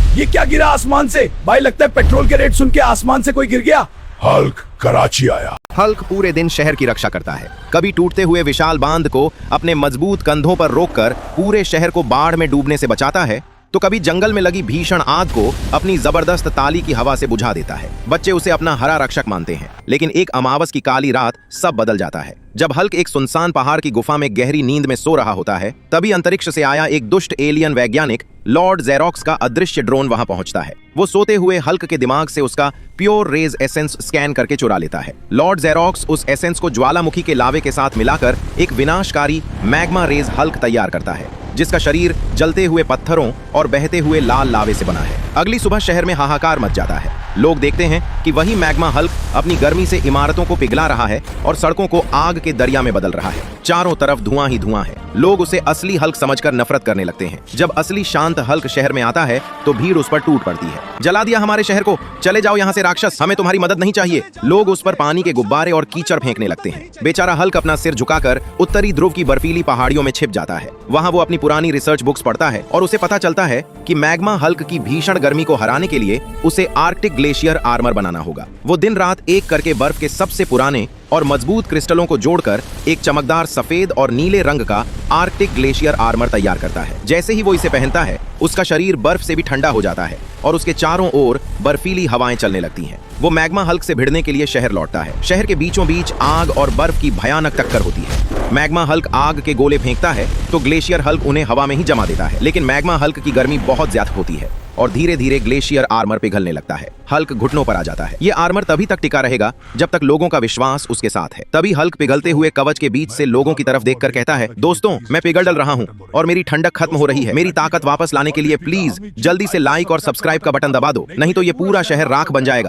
ये क्या गिरा आसमान से? भाई लगता है पेट्रोल के रेट सुन के आसमान से कोई गिर गया। हल्क कराची आया। हल्क पूरे दिन शहर की रक्षा करता है। कभी टूटते हुए विशाल बांध को अपने मजबूत कंधों पर रोककर पूरे शहर को बाढ़ में डूबने से बचाता है, तो कभी जंगल में लगी भीषण आग को अपनी जबरदस्त ताली की हवा से बुझा देता है। बच्चे उसे अपना हरा रक्षक मानते हैं, लेकिन एक अमावस की काली रात सब बदल जाता है। जब हल्क एक सुनसान पहाड़ की गुफा में गहरी नींद में सो रहा होता है, तभी अंतरिक्ष से आया एक दुष्ट एलियन वैज्ञानिक लॉर्ड जेरोक्स का अदृश्य ड्रोन वहां पहुंचता है। वो सोते हुए हल्क के दिमाग से उसका प्योर रेज एसेंस स्कैन करके चुरा लेता है। लॉर्ड जेरोक्स उस एसेंस को ज्वालामुखी के लावे के साथ मिलाकर एक विनाशकारी मैग्मा रेज हल्क तैयार करता है, जिसका शरीर जलते हुए पत्थरों और बहते हुए लाल लावे से बना है। अगली सुबह शहर में हाहाकार मच जाता है। लोग देखते हैं कि वही मैग्मा हल्क अपनी गर्मी से इमारतों को पिघला रहा है और सड़कों को आग के दरिया में बदल रहा है। चारों तरफ धुआं ही धुआं है। लोग उसे असली हल्क समझकर नफरत करने लगते हैं। जब असली शांत हल्क शहर में आता है तो भीड़ उस पर टूट पड़ती है। जला दिया हमारे शहर को, चले जाओ यहाँ से राक्षस, हमें तुम्हारी मदद नहीं चाहिए। लोग उस पर पानी के गुब्बारे और कीचड़ फेंकने लगते हैं। बेचारा हल्क अपना सिर झुकाकर उत्तरी ध्रुव की बर्फीली पहाड़ियों में छिप जाता है। वहाँ वो अपनी पुरानी रिसर्च बुक्स पढ़ता है और उसे पता चलता है कि मैग्मा हल्क की भीषण गर्मी को हराने के लिए उसे आर्कटिक ग्लेशियर आर्मर बनाना होगा। वो दिन रात एक करके बर्फ के सबसे पुराने और मजबूत क्रिस्टलों को जोड़कर एक चमकदार सफेद और नीले रंग का आर्कटिक ग्लेशियर आर्मर तैयार करता है। जैसे ही वो इसे पहनता है, उसका शरीर बर्फ से भी ठंडा हो जाता है और उसके चारों ओर बर्फीली हवाएं चलने लगती हैं। वो मैग्मा हल्क से भिड़ने के लिए शहर लौटता है। शहर के बीचों बीच आग और बर्फ की भयानक टक्कर होती है। मैग्मा हल्क आग के गोले फेंकता है तो ग्लेशियर हल्क उन्हें हवा में ही जमा देता है, लेकिन मैग्मा हल्क की गर्मी बहुत ज्यादा होती है और धीरे धीरे ग्लेशियर आर्मर पिघलने लगता है। हल्क घुटनों पर आ जाता है। ये आर्मर तभी तक टिका रहेगा जब तक लोगों का विश्वास उसके साथ है। तभी हल्क पिघलते हुए कवच के बीच से लोगों की तरफ देखकर कहता है, दोस्तों, मैं पिघल डल रहा हूँ और मेरी ठंडक खत्म हो रही है। मेरी ताकत वापस लाने के लिए प्लीज जल्दी से लाइक और सब्सक्राइब का बटन दबा दो, नहीं तो ये पूरा शहर राख बन जाएगा।